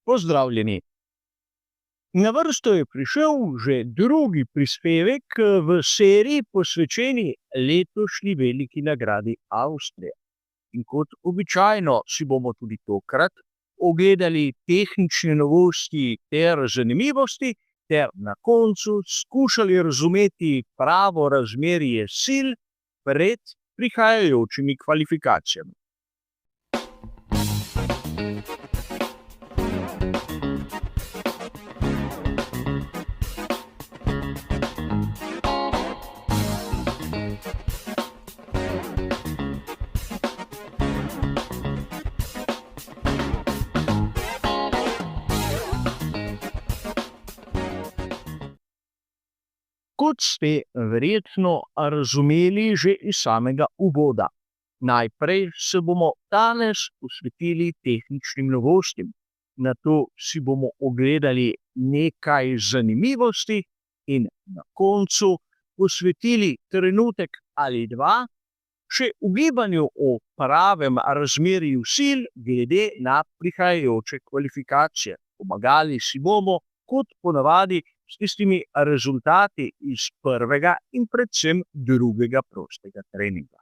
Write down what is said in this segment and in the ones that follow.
Pozdravljeni. Na vrsto je prišel že drugi prispevek v seriji posvečeni letošnji veliki nagradi Avstrije. In kot običajno si bomo tudi tokrat ogledali tehnične novosti ter zanimivosti ter na koncu skušali razumeti pravo razmerje sil pred prihajajočimi kvalifikacijami. Kot ste verjetno razumeli že iz samega uvoda, najprej se bomo danes posvetili tehničnim novostim, nato si bomo ogledali nekaj zanimivosti in na koncu posvetili trenutek ali dva še ugibanju o pravem razmerju sil glede na prihajajoče kvalifikacije. Pomagali si bomo, kot ponavadi, s tistimi rezultati iz prvega in predvsem drugega prostega treninga.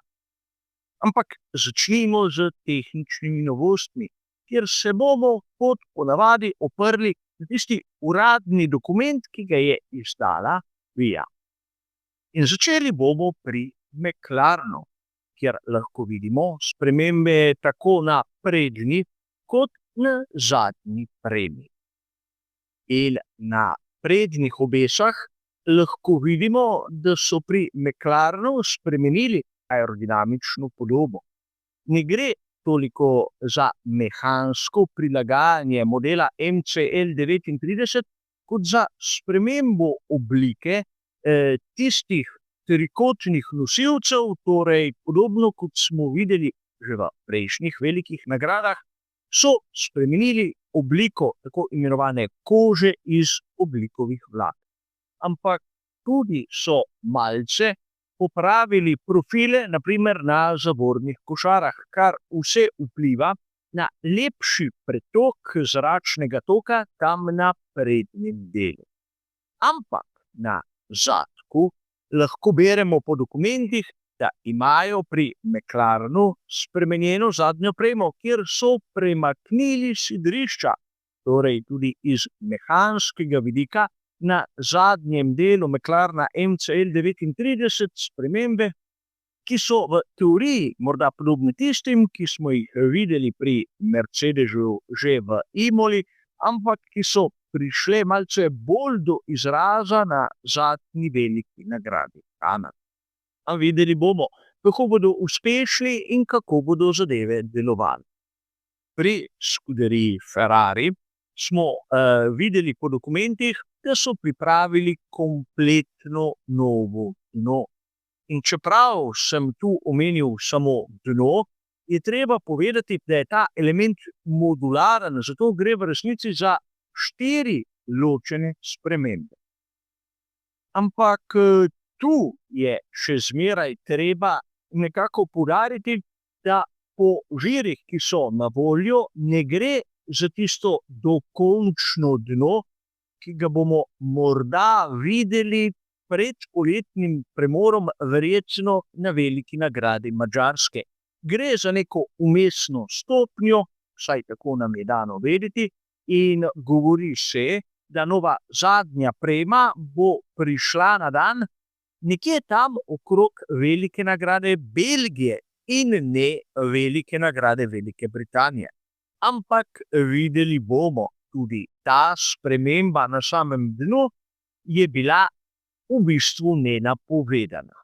Ampak začnimo z tehničnimi novostmi, kjer se bomo, kot ponavadi, oprli na tisti uradni dokument, ki ga je izdala FIA. In začeli bomo pri McLarenu, kjer lahko vidimo spremembe tako na prednji kot na zadnji premi. In na prednjih obesah lahko vidimo, da so pri McLarenu spremenili aerodinamično podobo. Ne gre toliko za mehansko prilagajanje modela MCL39, kot za spremembo oblike tistih trikotnih nosilcev, torej podobno kot smo videli že v prejšnjih velikih nagradah, so spremenili obliko tako imenovane kože iz oblikovih vlak. Ampak tudi so malce popravili profile, na primer na zavornih košarah, kar vse vpliva na lepši pretok zračnega toka tam na prednjem delu. Ampak na zadku lahko beremo po dokumentih, da imajo pri McLarenu spremenjeno zadnjo premo, kjer so premaknili sidrišča, torej tudi iz mehanskega vidika na zadnjem delu McLarena MCL39 spremembe, ki so v teoriji morda podobne tistim, ki smo jih videli pri Mercedesu že v Imoli, ampak ki so prišle malce bolj do izraza na zadnji veliki nagradi Kanade. A videli bomo, kako bodo uspešni in kako bodo zadeve delovali. Pri skuderiji Ferrari smo videli po dokumentih, da so pripravili kompletno novo dno. In čeprav sem tu omenil samo dno, je treba povedati, da je ta element modularen, zato gre v resnici za 4 ločene spremembe. Ampak tu je še zmeraj treba nekako poudariti, da po žirih, ki so na voljo, ne gre za tisto dokončno dno, ki ga bomo morda videli pred poletnim premorom, verjetno na veliki nagradi Madžarske. Gre za neko vmesno stopnjo, vsaj tako nam je dano vedeti, in govori se, da nova zadnja prema bo prišla na dan nekje tam okrog velike nagrade Belgije in ne velike nagrade Velike Britanije. Ampak videli bomo, tudi ta sprememba na samem dnu je bila v bistvu nenapovedana.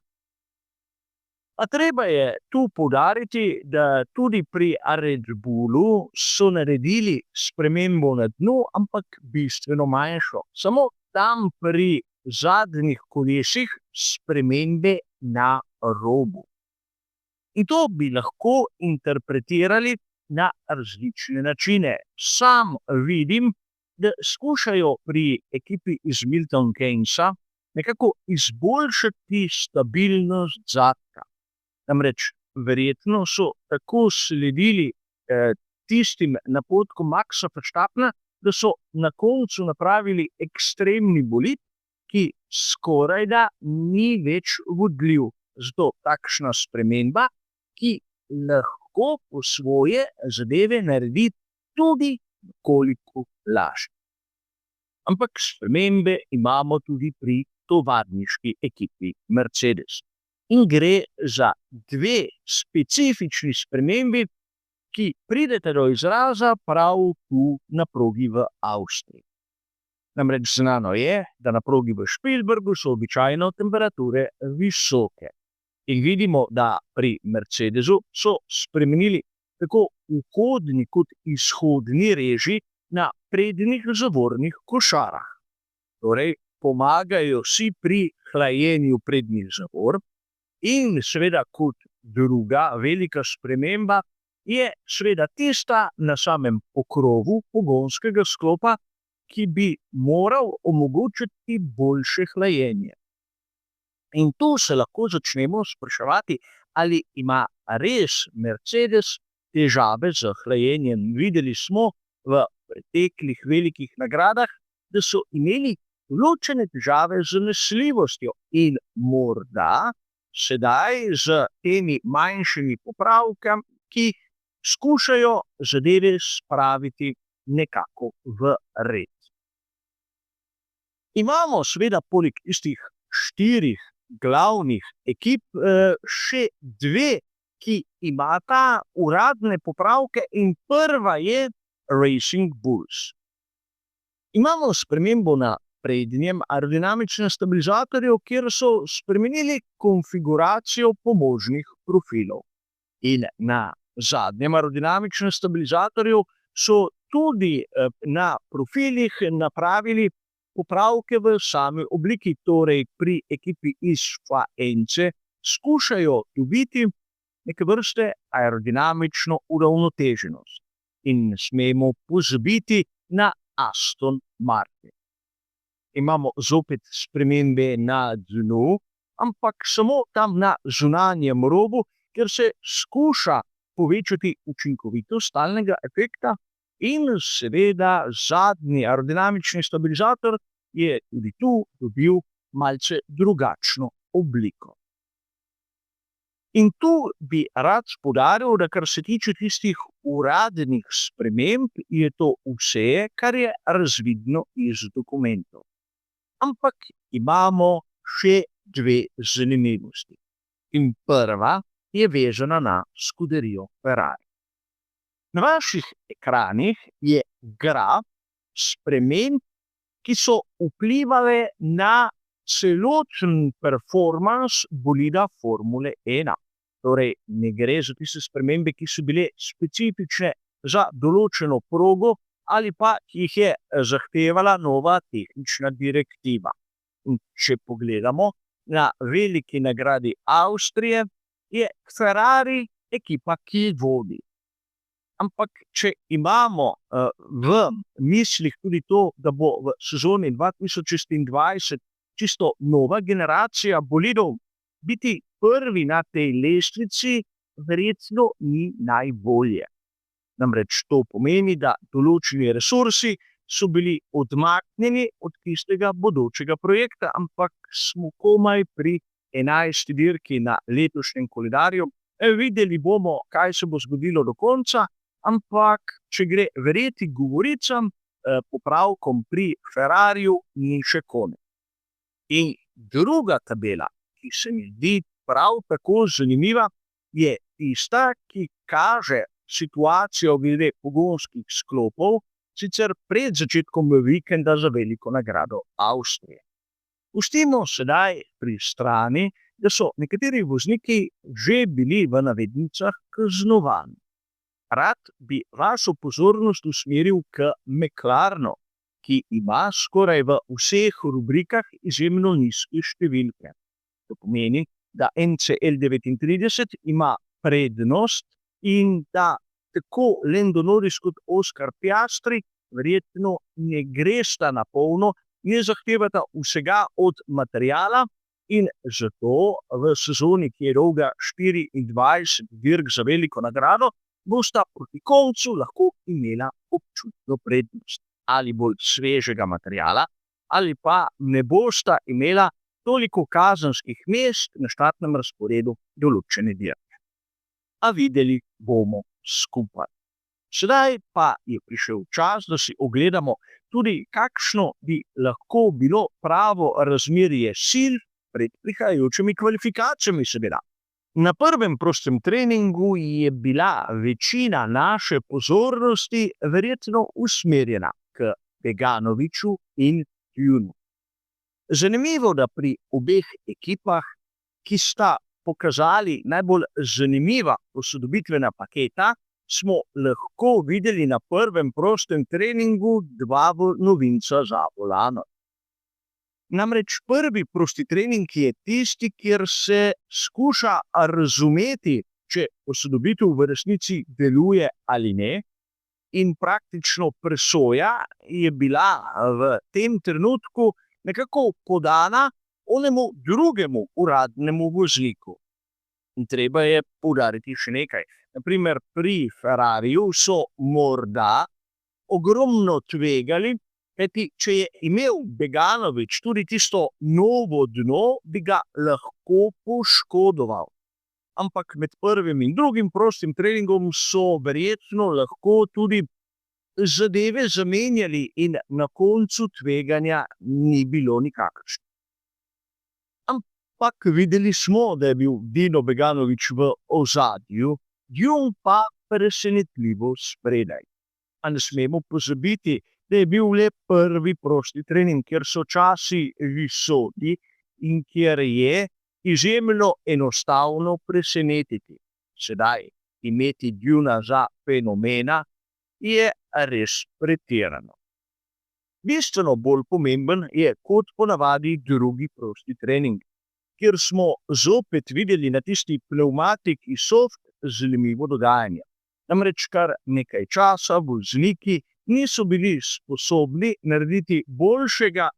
A treba je tu poudariti, da tudi pri Red Bullu so naredili spremembo na dnu, ampak bistveno manjšo. Samo tam pri zadnjih kolesih spremembe na robu. In to bi lahko interpretirali na različne načine. Sam vidim, da skušajo pri ekipi iz Milton Keynesa nekako izboljšati stabilnost zadka. Namreč verjetno so tako sledili tistim napotkom Maxa Verstappena, da so na koncu napravili ekstremni bolid, ki skorajda ni več vodljiv. Zato takšna sprememba, ki lahko po svoje zadeve naredi tudi nekoliko lažje. Ampak spremembe imamo tudi pri tovarniški ekipi Mercedes. In gre za dve specifični spremembi, ki prideta do izraza prav tu na progi v Avstriji. Namreč znano je, da na progi v Spielbergu so običajno temperature visoke. In vidimo, da pri Mercedesu so spremenili tako vhodni kot izhodni reži na prednjih zavornih košarah. Torej, pomagajo si pri hlajenju prednjih zavor in seveda kot druga velika sprememba je seveda tista na samem pokrovu pogonskega sklopa, ki bi moral omogočiti boljše hlajenje. In tu se lahko začnemo spraševati, ali ima res Mercedes težave z hlajenjem. Videli smo v preteklih velikih nagradah, da so imeli določene težave z nosljivostjo in morda sedaj z temi manjšimi popravkami, ki skušajo zadeve spraviti nekako v red. Imamo seveda poleg tistih 4 glavnih ekip še 2, ki imata uradne popravke, in prva je Racing Bulls. Imamo spremembo na prednjem aerodinamičnem stabilizatorju, kjer so spremenili konfiguracijo pomožnih profilov. In na zadnjem aerodinamičnem stabilizatorju so tudi na profilih napravili popravke v sami obliki, torej pri ekipi iz Faence skušajo dobiti neke vrste aerodinamično uravnoteženost. In ne smemo pozabiti na Aston Martin. Imamo zopet spremembe na dnu, ampak samo tam na zunanjem robu, kjer se skuša povečati učinkovitost stalnega efekta, in seveda zadnji aerodinamični stabilizator je tudi tu dobil malce drugačno obliko. In tu bi rad poudaril, da kar se tiče tistih uradnih sprememb, je to vse, kar je razvidno iz dokumentov. Ampak imamo še 2 zanimivosti. In prva je vezana na skuderijo Ferrari. Na vaših ekranih je graf sprememb, ki so vplivale na celoten performans bolida Formule 1. Torej, ne gre za tiste spremembe, ki so bile specifične za določeno progo ali pa ki jih je zahtevala nova tehnična direktiva. In če pogledamo na veliki nagradi Avstrije, je Ferrari ekipa, ki vodi. Ampak če imamo v mislih tudi to, da bo v sezoni 2026 čisto nova generacija bolidov, biti prvi na tej lestvici verjetno ni najbolje. Namreč to pomeni, da določeni resursi so bili odmaknjeni od tistega bodočega projekta, ampak smo komaj pri 11. dirki na letošnjem koledarju. Videli bomo, kaj se bo zgodilo do konca, ampak če gre verjeti govoricam, popravkom pri Ferrariju ni še konec. In druga tabela, ki se mi zdi prav tako zanimiva, je tista, ki kaže situacijo glede pogonskih sklopov, sicer pred začetkom vikenda za veliko nagrado Avstrije. Pustimo sedaj pri strani, da so nekateri vozniki že bili v navednicah kaznovani. Rad bi vašo pozornost usmeril k McLarenu, ki ima skoraj v vseh rubrikah izjemno nizke številke. To pomeni, da NCL 39 ima prednost in da tako Lando Norris kot Oscar Piastri verjetno ne gresta na polno, ne zahtevata vsega od materiala, in zato v sezoni, ki je dolga 24 dirk za veliko nagrado, bosta proti koncu lahko imela občutno prednost. ali bolj svežega materiala, ali pa ne bosta imela toliko kazenskih mest na štartnem razporedu določene dirke. A videli bomo skupaj. Sedaj pa je prišel čas, da si ogledamo tudi, kakšno bi lahko bilo pravo razmerje sil pred prihajajočimi kvalifikacijami, seveda. Na prvem prostem treningu je bila večina naše pozornosti verjetno usmerjena k Beganoviću in Djunu. Zanimivo, da pri obeh ekipah, ki sta pokazali najbolj zanimiva posodobitvena paketa, smo lahko videli na prvem prostem treningu dva novinca za volanom. Namreč prvi prosti trening je tisti, kjer se skuša razumeti, če posodobitev v resnici deluje ali ne, in praktično presoja je bila v tem trenutku nekako podana onemu drugemu uradnemu vozniku. In treba je poudariti še nekaj. Naprimer, pri Ferrariju so morda ogromno tvegali, kajti če je imel Beganović tudi tisto novo dno, bi ga lahko poškodoval. Ampak med prvim in drugim prostim treningom so verjetno lahko tudi zadeve zamenjali in na koncu tveganja ni bilo nikakršno. Ampak videli smo, da je bil Dino Beganović v ozadju, Djun pa presenetljivo spredaj. A ne smemo pozabiti, da je bil le prvi prosti trening, kjer so časi visoki in kjer je izjemno enostavno presenetiti. Sedaj imeti Djuna za fenomena je res pretirano. Bistveno bolj pomemben je kot ponavadi drugi prosti trening, kjer smo zopet videli na tisti pneumatiki soft zanimivo dogajanje. Namreč kar nekaj časa vozniki niso bili sposobni narediti boljšega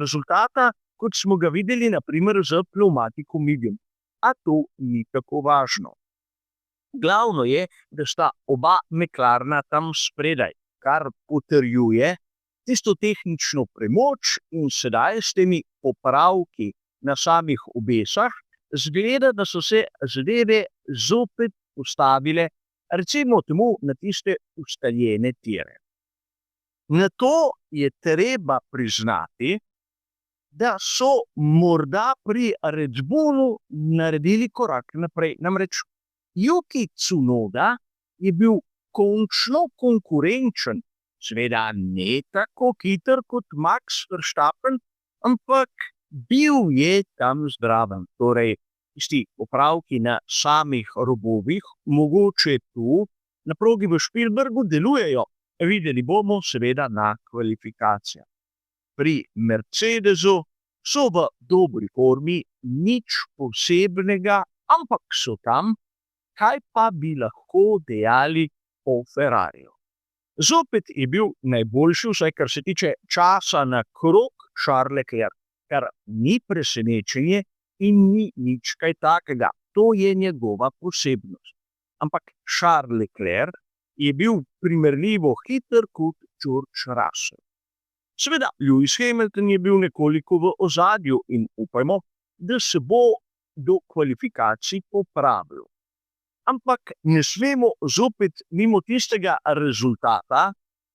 rezultata, kot smo ga videli na primer z pneumatiko medium. A to ni tako važno. Glavno je, da sta oba meklarna tam spredaj, kar potrjuje tisto tehnično premoč in sedaj s temi popravki na samih obesah zgleda, da so se zadeve zopet postavile recimo temu na tiste ustaljene tire. Na to je treba priznati, da so morda pri Red Bullu naredili korak naprej. Namreč Yuki Tsunoda je bil končno konkurenčen, seveda ne tako hiter kot Max Verstappen, ampak bil je tam zdraven. Torej, tisti popravki na samih robovih, mogoče tu, na progi v Spielbergu delujejo. Videli bomo seveda na kvalifikacijah. Pri Mercedesu so v dobri formi, nič posebnega, ampak so tam, kaj pa bi lahko dejali o Ferrariju. Zopet je bil najboljši, vsaj kar se tiče časa na krog, Charles Leclerc, kar ni presenečenje in ni nič kaj takega. To je njegova posebnost. Ampak Charles Leclerc je bil primerljivo hiter kot George Russell. Seveda, Lewis Hamilton je bil nekoliko v ozadju in upajmo, da se bo do kvalifikacij popravil. Ampak ne smemo zopet mimo tistega rezultata,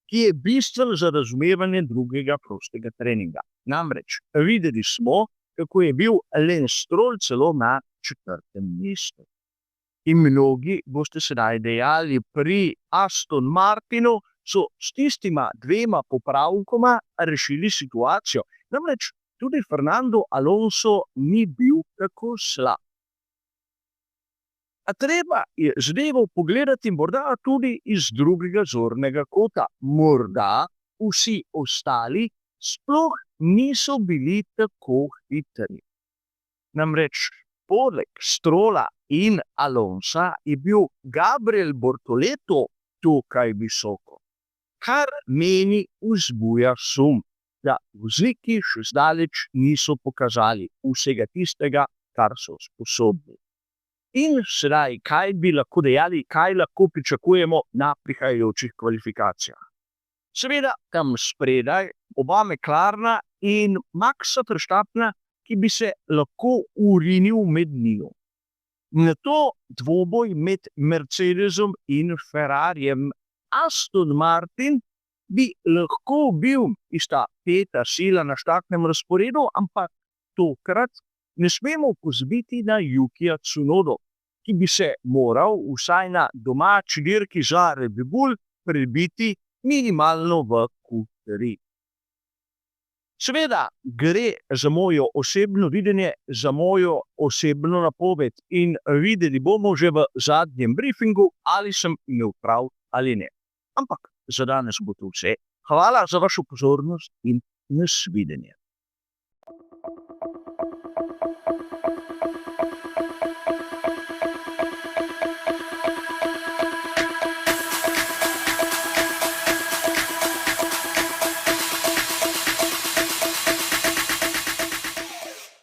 ki je bistven za razumevanje drugega prostega treninga. Namreč videli smo, kako je bil Lance Stroll celo na 4. mestu. In mnogi boste sedaj dejali, pri Aston Martinu so s tistima dvema popravkoma rešili situacijo. Namreč tudi Fernando Alonso ni bil tako slab. A treba je zadevo pogledati morda tudi iz drugega zornega kota. Morda vsi ostali sploh niso bili tako hitri. Namreč poleg Strolla in Alonsa je bil Gabriel Bortoleto tukaj visoko, kar meni vzbuja sum, da vozniki še zdaleč niso pokazali vsega tistega, kar so sposobni. In sedaj, kaj bi lahko dejali, kaj lahko pričakujemo na prihajajočih kvalifikacijah? Seveda tam spredaj oba McLarena in Maxa Verstappena, ki bi se lahko urinil med njiju. Nato dvoboj med Mercedesom in Ferrarijem. Aston Martin bi lahko bil tista peta sila na štartnem razporedu, ampak tokrat ne smemo pozabiti na Yukija Tsunodo, ki bi se moral vsaj na domači dirki za Red Bull prebiti minimalno v Q3. Seveda gre za mojo osebno videnje, za mojo osebno napoved in videli bomo že v zadnjem briefingu, ali sem imel prav ali ne. Ampak za danes bo to vse. Hvala za vašo pozornost in nasvidenje.